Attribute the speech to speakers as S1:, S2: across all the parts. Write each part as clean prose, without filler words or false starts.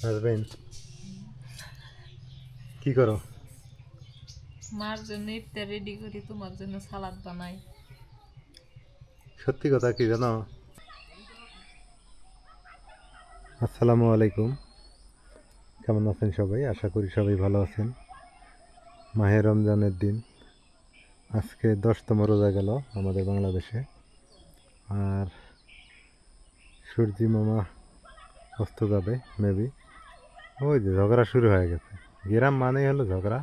S1: Husband কি করো?
S2: মার জন্য ইফতার রেডি করি, তোমার জন্য সালাদ বানাই।
S1: সত্যি কথা কি জানো? আসসালামু আলাইকুম। কেমন আছেন সবাই? আশা করি সবাই ভালো আছেন। মাহে রমজানের দিন, আজকে 10তম রোজা গেল আমাদের বাংলাদেশে। আর সূর্যি মামা অস্ত যাবে মেবি। ওই যে ঝগড়া শুরু হয়ে গেছে। গ্রাম মানেই হলো ঝগড়া।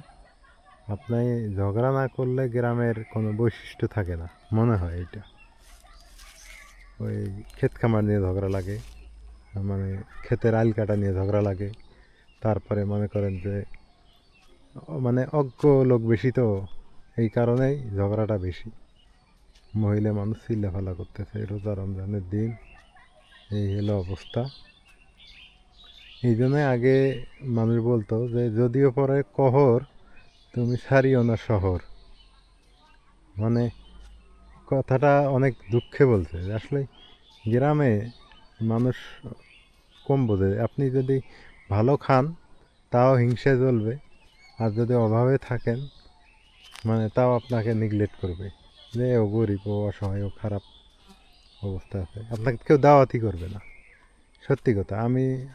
S1: আপনি ঝগড়া না করলে গ্রামের কোনো বৈশিষ্ট্য থাকে না, মনে হয় এইটা। ওই ক্ষেত খামার নিয়ে ঝগড়া লাগে, মানে ক্ষেতের আইল কাটা নিয়ে ঝগড়া লাগে। তারপরে মনে করেন যে মানে অজ্ঞ লোক বেশি, তো এই কারণেই ঝগড়াটা বেশি। মহিলা মানুষ চিল্লাফাল্লা করতেছে রোজা রমজানের দিন, এই হলো অবস্থা। এই জন্যই আগে মানুষ বলতো যে যদিও পরে কহর তুমি ছাড়িও না শহর। মানে কথাটা অনেক দুঃখে বলছে যে আসলে গ্রামে মানুষ কম বোঝে। আপনি যদি ভালো খান তাও হিংসা জ্বলবে, আর যদি অভাবে থাকেন মানে তাও আপনাকে নেগলেক্ট করবে, যে ও গরিব, ও অসহায়, ও খারাপ অবস্থা আছে, আপনাকে কেউ দাওয়াতই করবে না। সত্যি কথা।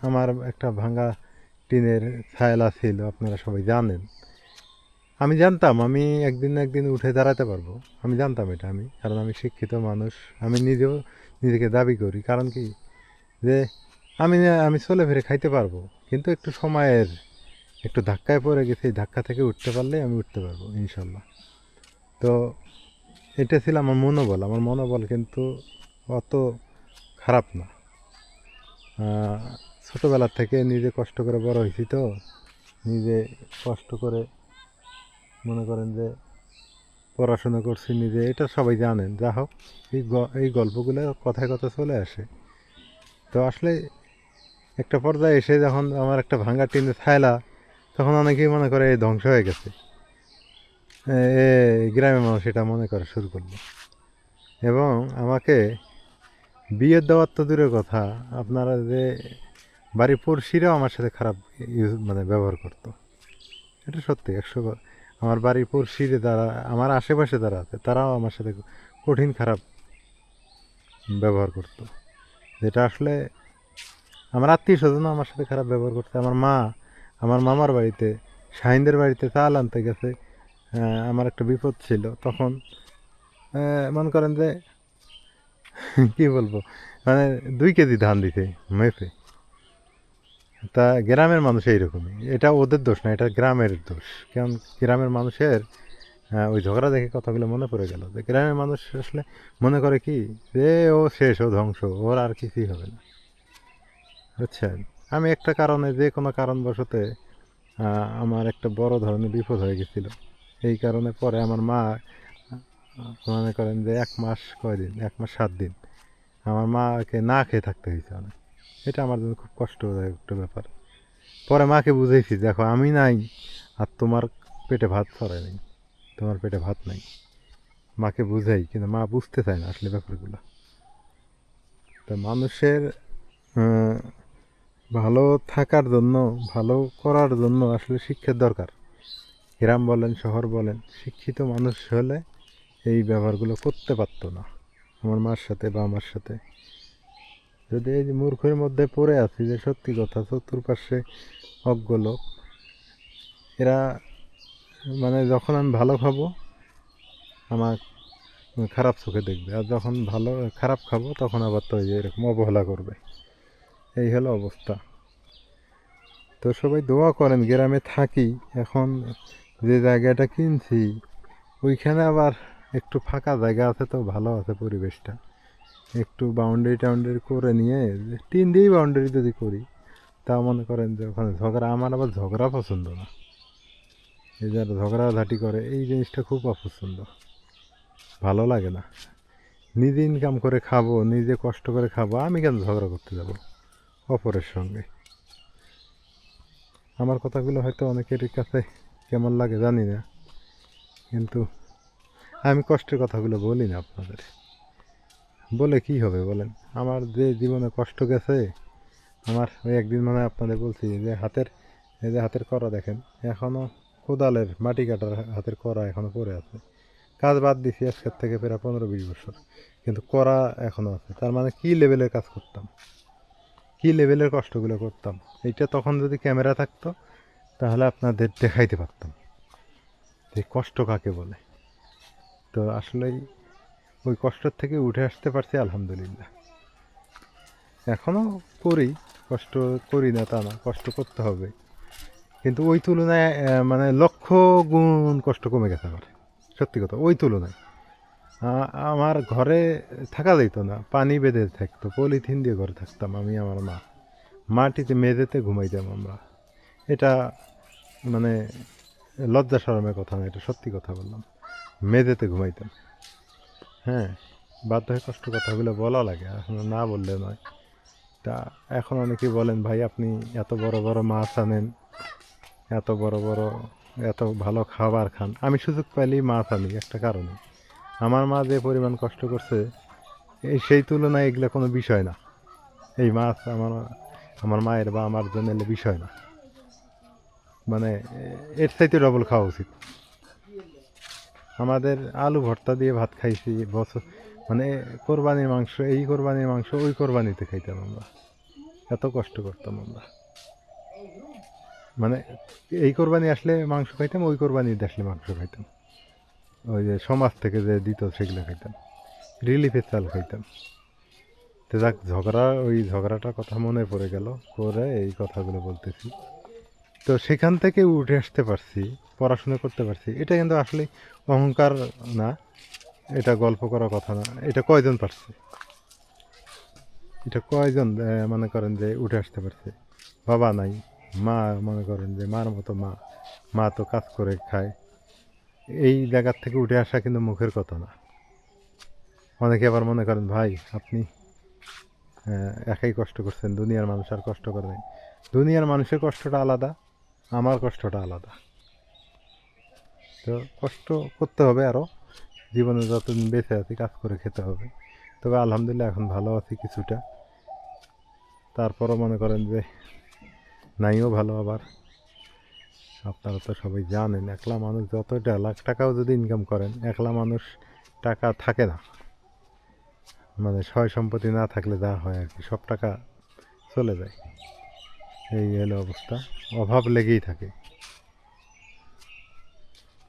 S1: আমার একটা ভাঙা টিনের ছায়লা ছিল, আপনারা সবাই জানেন। আমি জানতাম আমি একদিন না একদিন উঠে দাঁড়াতে পারবো। আমি জানতাম এটা, কারণ আমি শিক্ষিত মানুষ। আমি নিজেও নিজেকে দাবি করি। কারণ কি, যে আমি চলে ফিরে খাইতে পারবো, কিন্তু একটু সময়ের একটু ধাক্কায় পড়ে গেছি। এই ধাক্কা থেকে উঠতে পারলেই আমি উঠতে পারবো ইনশাল্লাহ। তো এটা ছিল আমার মনোবল। আমার মনোবল কিন্তু অত খারাপ না। ছোটোবেলার থেকে নিজে কষ্ট করে বড় হয়েছি, তো নিজে কষ্ট করে মনে করেন যে পড়াশোনা করছি নিজে, এটা সবাই জানেন। যা হোক, এই গল্পগুলো কথায় কথা চলে আসে। তো আসলে একটা পর্যায়ে এসে যখন আমার একটা ভাঙা টিনের ছায়লা, তখন অনেকেই মনে করে এই ধ্বংস হয়ে গেছে। গ্রামের মানুষ এটা মনে করা শুরু করলো, এবং আমাকে বিয়ের দেওয়ার তো দূরের কথা, আপনারা যে বাড়ির পড়শিরাও আমার সাথে খারাপ মানে ব্যবহার করতো। এটা সত্যি 100 আমার বাড়ির পড়শিরে যারা আমার আশেপাশে যারা আছে, তারাও আমার সাথে কঠিন খারাপ ব্যবহার করতো। যেটা আসলে আমার আত্মীয় স্বজনও আমার সাথে খারাপ ব্যবহার করতে। আমার মা আমার মামার বাড়িতে, শাহিনদের বাড়িতে চাল আনতে গেছে। আমার একটা বিপদ ছিল তখন। মনে করেন যে কি বলবো, মানে 2 কেজি ধান দিতে মেপে। তা গ্রামের মানুষ এইরকমই। এটা ওদের দোষ না, এটা গ্রামের দোষ। কারণ গ্রামের মানুষের ওই ঝগড়া দেখে কথাগুলো মনে পড়ে গেল, যে গ্রামের মানুষ আসলে মনে করে কি, যে ও শেষ, ও ধ্বংস, ওর আর কিছুই হবে না। বুঝছেন? আমি একটা কারণে, যে কোনো কারণবশতে আমার একটা বড় ধরনের বিপদ হয়ে গেছিল। এই কারণে পরে আমার মা মনে করেন যে 1 মাস, কয়দিন, 1 মাস 7 দিন আমার মাকে না খেয়ে থাকতে হয়েছে অনেক। এটা আমার জন্য খুব কষ্টদায়ক একটা ব্যাপার। পরে মাকে বুঝেছি, দেখো আমি নাই আর তোমার পেটে ভাত ছড়ায় নেই, তোমার পেটে ভাত নাই। মাকে বুঝাই, কিন্তু মা বুঝতে চায় না আসলে ব্যাপারগুলো। তো মানুষের ভালো থাকার জন্য, ভালো করার জন্য আসলে শিক্ষার দরকার। গ্রাম বলেন শহর বলেন, শিক্ষিত মানুষ হলে এই ব্যবহারগুলো করতে পারতো না আমার মার সাথে বা আমার সাথে। যদি এই যে মূর্খের মধ্যে পড়ে আছি, যে সত্যি কথা, চতুর্পাশে অজ্ঞ লোক, এরা মানে যখন আমি ভালো খাবো আমার খারাপ চোখে দেখবে, আর যখন ভালো খারাপ খাবো তখন আবার তো এরকম অবহেলা করবে। এই হলো অবস্থা। তো সবাই দোয়া করেন। গ্রামে থাকি এখন, যে জায়গাটা কিনছি ওইখানে আবার একটু ফাঁকা জায়গা আছে, তো ভালো আছে পরিবেশটা। একটু বাউন্ডারি টাউন্ডারি করে নিয়ে, টিন দিয়েই বাউন্ডারি যদি করি, তাও মনে করেন যে ওখানে ঝগড়া, আমার আবার ঝগড়া পছন্দ না। এই যারা ঝগড়াঝাটি করে, এই জিনিসটা খুব অপছন্দ, ভালো লাগে না। নিজে ইনকাম করে খাবো, নিজে কষ্ট করে খাবো, আমি কেন ঝগড়া করতে যাব অপরের সঙ্গে? আমার কথাগুলো হয়তো অনেকের কাছে কেমন লাগে জানি না, কিন্তু আমি কষ্টের কথাগুলো বলি না আপনাদের। বলে কি হবে বলেন? আমার যে জীবনে কষ্ট গেছে, আমার ওই একদিন মানে আপনাদের বলছি যে হাতের এই যে হাতের করা দেখেন এখনও কোদালের মাটি কাটার হাতের করা এখনও পড়ে আছে। কাজ বাদ দিছি আজকের থেকে প্রায় 15-20 বছর, কিন্তু করা এখনও আছে। তার মানে কী লেভেলের কাজ করতাম, কী লেভেলের কষ্টগুলো করতাম, এইটা তখন যদি ক্যামেরা থাকতো তাহলে আপনাদের দেখাইতে পারতাম যে কষ্ট কাকে বলে। তো আসলেই ওই কষ্টর থেকে উঠে আসতে পারছি আলহামদুলিল্লাহ। এখনও করি, কষ্ট করি না তা না, কষ্ট করতে হবে, কিন্তু ওই তুলনায় মানে লক্ষ গুণ কষ্ট কমে গেছে আমার, সত্যি কথা। ওই তুলনায় আমার ঘরে থাকা যেত না, পানি বেঁধে থাকতো, পলিথিন দিয়ে ঘরে থাকতাম আমি, আমার মা। মাটিতে মেঝেতে ঘুমাইতাম আমরা। এটা মানে লজ্জা শরমের কথা না, এটা সত্যি কথা বললাম। মেঝেতে ঘুমাইতাম। হ্যাঁ, বাধ্য হয়ে কষ্ট কথাগুলো বলা লাগে, এখন না বললে নয়। তা এখন অনেকেই বলেন ভাই আপনি এত বড় বড় মাছ আনেন, এত বড় বড় এত ভালো খাবার খান। আমি সুযোগ পাইলেই মাছ আনি একটা কারণে, আমার মা যে পরিমাণ কষ্ট করছে সেই তুলনায় এগুলো কোনো বিষয় না। এই মাছ আমার আমার মায়ের বা আমার জন্য এলে বিষয় না, মানে এর চাইতে ডবল খাওয়া উচিত। আমাদের আলু ভর্তা দিয়ে ভাত খাইছি বছর, মানে কোরবানির মাংস, এই কোরবানির মাংস ওই কোরবানিতে খাইতাম আমরা, এত কষ্ট করতাম আমরা। মানে এই কোরবানি আসলে মাংস খাইতাম, ওই কোরবানিতে আসলে মাংস খাইতাম, ওই যে সমাজ থেকে যে দিত সেগুলো খাইতাম, রিলিফের চাল খাইতাম। তো যাক, ওই ঝগড়াটার কথা মনে পড়ে গেল, পরে এই কথাগুলো বলতেছি। তো সেখান থেকে উঠে আসতে পারছি, পড়াশোনা করতে পারছি, এটা কিন্তু আসলে অহংকার না, এটা গল্প করার কথা না। এটা কয়জন পারছে, এটা কয়জন মনে করেন যে উঠে আসতে পারছে। বাবা নাই, মা মনে করেন যে মার মতো মা, মা তো কাজ করে খায়। এই জায়গার থেকে উঠে আসা কিন্তু মুখের কথা না। অনেকে আবার মনে করেন ভাই আপনি একাই কষ্ট করছেন, দুনিয়ার মানুষ আর কষ্ট করে নাই। দুনিয়ার মানুষের কষ্টটা আলাদা, আমার কষ্টটা আলাদা। তো কষ্ট করতে হবে আরও, জীবনে যতদিন বেঁচে আছি কাজ করে খেতে হবে। তবে আলহামদুলিল্লাহ এখন ভালো আছি কিছুটা। তারপরও মনে করেন যে নাইও ভালো। আবার আপনারা তো সবাই জানেন, একলা মানুষ যতটা লাখ টাকাও যদি ইনকাম করেন, একলা মানুষ টাকা থাকে না। মানে সয় সম্পত্তি না থাকলে যা হয় আর কি, সব টাকা চলে যায়। এই হলো অবস্থা, অভাব লেগেই থাকে।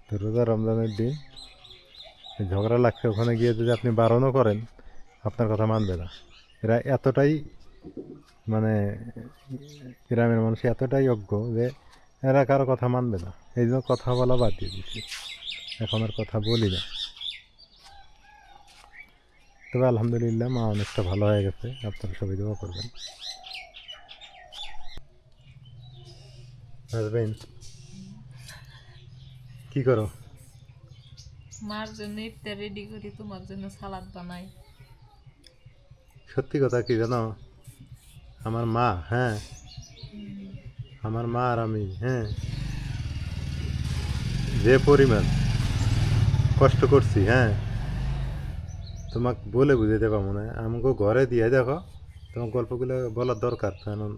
S1: তো রোজা রমজানের দিন ঝগড়া লাগছে, ওখানে গিয়ে যদি আপনি বারণও করেন আপনার কথা মানবে না। এরা এতটাই মানে গ্রামের মানুষ এতটাই অজ্ঞ যে এরা কারো কথা মানবে না। এই জন্য কথা বলা বাদ দিয়ে দিচ্ছি, এখন আর কথা বলি না। তবে আলহামদুলিল্লাহ মা অনেকটা ভালো হয়ে গেছে, আপনারা সবাই দোয়া করবেন। আসবেন, কি করো?
S2: মার জন্য ইফতার রেডি করি, তোমার জন্য সালাদ বানাই।
S1: সত্যি কথা কি জানো, আমার মা, হ্যাঁ আমার মা আর আমি, হ্যাঁ যে পরিমাণ কষ্ট করছি, হ্যাঁ তোমাকে বলে বুঝাতে পারবো না। আমাকে ঘরে দিয়ে দেখো, তোমার গল্পগুলো বলার দরকার, কারণ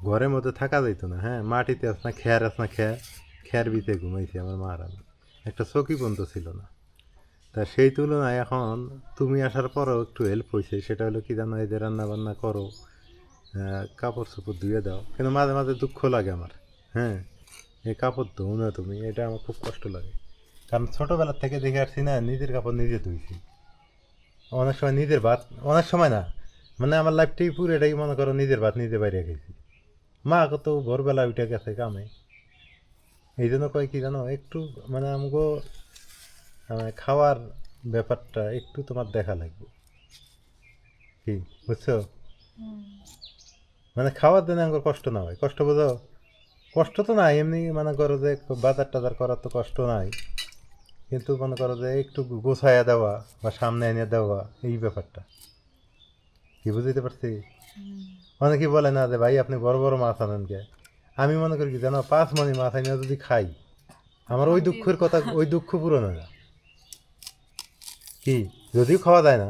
S1: ঘরের মধ্যে থাকা যাইত না। হ্যাঁ, মাটিতে আস না, খেয়ার আস না, খেয়ার বিতে ঘুমাইছি আমার মা আর আমি, একটা চকি পর্যন্ত ছিল না। তা সেই তুলনায় এখন তুমি আসার পরও একটু হেল্প হয়েছে, সেটা হলো কি জানো, এই যে রান্না বান্না করো, কাপড় চোপড় ধুয়ে দাও। কিন্তু মাঝে মাঝে দুঃখ লাগে আমার, হ্যাঁ এই কাপড় ধুও না তুমি, এটা আমার খুব কষ্ট লাগে। কারণ ছোটোবেলার থেকে দেখে আসছি না, নিজের কাপড় নিজে ধুইছি। অনেক সময় নিজের ভাত, অনেক সময় না, মানে আমার লাইফটাই পুরো এটাই মনে করো নিজের ভাত নিজে বাইরে খেয়েছি। মা কত ভোরবেলা উঠে গেছে কামে। এই জন্য কয় কি জানো, একটু মানে আমাকে খাওয়ার ব্যাপারটা একটু তোমার দেখা লাগবে, কি বুঝছো? মানে খাওয়ার জন্য আমার কষ্ট না হয়, কষ্ট বোঝো? কষ্ট তো নাই এমনি, মনে করো যে বাজার টাজার করার তো কষ্ট নাই, কিন্তু মনে করো যে একটু গোছাইয়া দেওয়া বা সামনে এনে দেওয়া, এই ব্যাপারটা কি বুঝতে পারছি? অনেকে বলে না যে ভাই আপনি বড় বড় মাছ আনেন কে। আমি মনে করি কি জানো, 5 মণ মাছ আনিয়া যদি খাই, আমার ওই দুঃখের কথা, ওই দুঃখ পূরণ হয় না। কি, যদিও খাওয়া যায় না,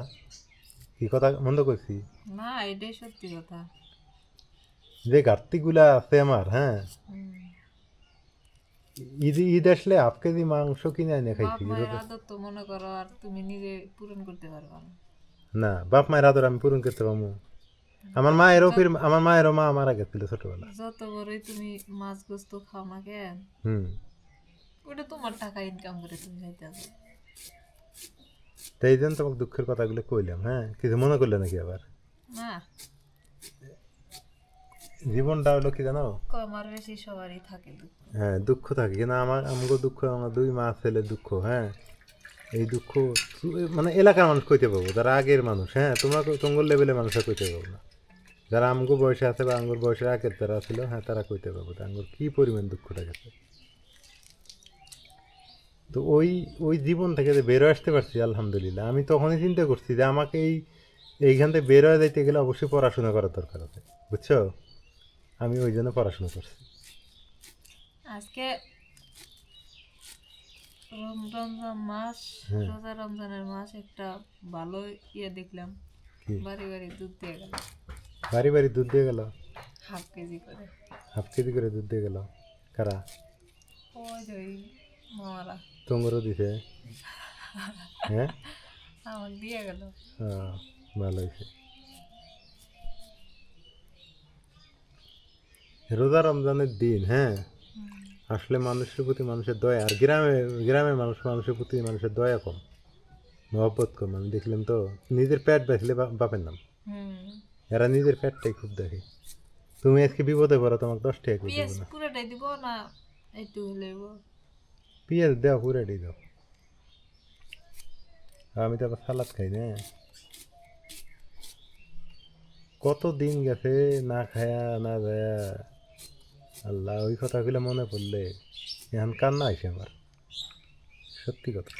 S1: কি কথা মন্দ করছি?
S2: না, এটাই সত্যি কথা।
S1: যে ঘাটতিগুলা আছে আমার, হ্যাঁ, ঈদ আসলে হাফ কেজি মাংস কিনে এনে
S2: বাপ
S1: খাইছি
S2: মায়ের আদর তো মনে করো আর তুমি নিজে পূরণ করতে পারবা না।
S1: না, বাপ মায়ের আদর আমি পূরণ করতে পারবো? আমার মায়েরও মা মারা গেছিল ছোটবেলা।
S2: যত বড়ই তুমি মাছ গোস্ত খাও না কেন,
S1: হুম।
S2: ওটা তোমার টাকা ইনকাম করে তুমি খাইতেছো।
S1: তো এই জন্য তোমাকে দুঃখের কথাগুলো কইলাম, হ্যাঁ, কিছু মনে করলে নাকি আবার?
S2: না,
S1: জীবনটা হলো কি জানো,
S2: কম আর বেশি সবারই থাকে দুঃখ।
S1: হ্যাঁ, দুঃখ থাকে, কিন্তু আমাকে দুঃখ, আমার দুই মা ছেলের দুঃখ, হ্যাঁ, এই দুঃখ মানে এলাকার মানুষ কইতে পাবো, যারা আগের মানুষ, হ্যাঁ, তোমার লেভেলের মানুষরা কইতে পাবো না। যারা আমগো বয়সে আছে বা আঙ্গুর বয়সের আগের যারা ছিল, হ্যাঁ, তারা কইতে পারবো আঙ্গুর কি পরিমাণ দুঃখটা গেছে। তো ওই জীবন থেকে যে বেরো আসতে পারছি আলহামদুলিল্লাহ। আমি তখনই চিন্তা করছি যে আমাকে এইখান থেকে বের হয়ে যাইতে গেলে অবশ্যই পড়াশোনা করার দরকার আছে, বুঝছো? আমি ওই জন্য পড়াশোনা করছি।
S2: আজকে রমজান মাস,
S1: হ্যাঁ।
S2: রোজা রমজানের মাস, একটা ভালো ইয়ে দেখলাম,
S1: কি?
S2: বাড়ি বাড়ি দুধ দিয়ে গেল,
S1: বাড়ি বাড়ি দুধ দিয়ে গেল?
S2: হাফ কেজি করে।
S1: হাফ কেজি করে দুধ দিয়ে গেল? কারা?
S2: ওই যে ওই মামারা
S1: তোমারও দিছে? হ্যাঁ।
S2: আমাকে দিয়ে গেল।
S1: ভালো হয়েছে। রোজা রমজানের দিন, হ্যাঁ, আসলে মানুষের প্রতি মানুষের দয়া, আর গ্রামের মানুষের প্রতি মানুষের দয়া কম, মহব্বত কম। আমি দেখলাম তো, নিজের পেট বাঁচলে বাপের নাম। এরা নিজের পেটটাই খুব দেখে। তুমি আজকে বিপদে পড়ো, তোমাকে 10 টাকা করে
S2: পেঁয়াজ
S1: দেবো না।
S2: পুরোটাই দিব না একটু হলেও?
S1: পেঁয়াজ দেওয়া পুরাটাই দাও। আমি তো আবার সালাদ খাই না। কত দিন গেছে না খায়া না যায়া, আল্লাহ, ওই কথাগুলো মনে পড়লে এখন কান্না আসে আমার, সত্যি কথা।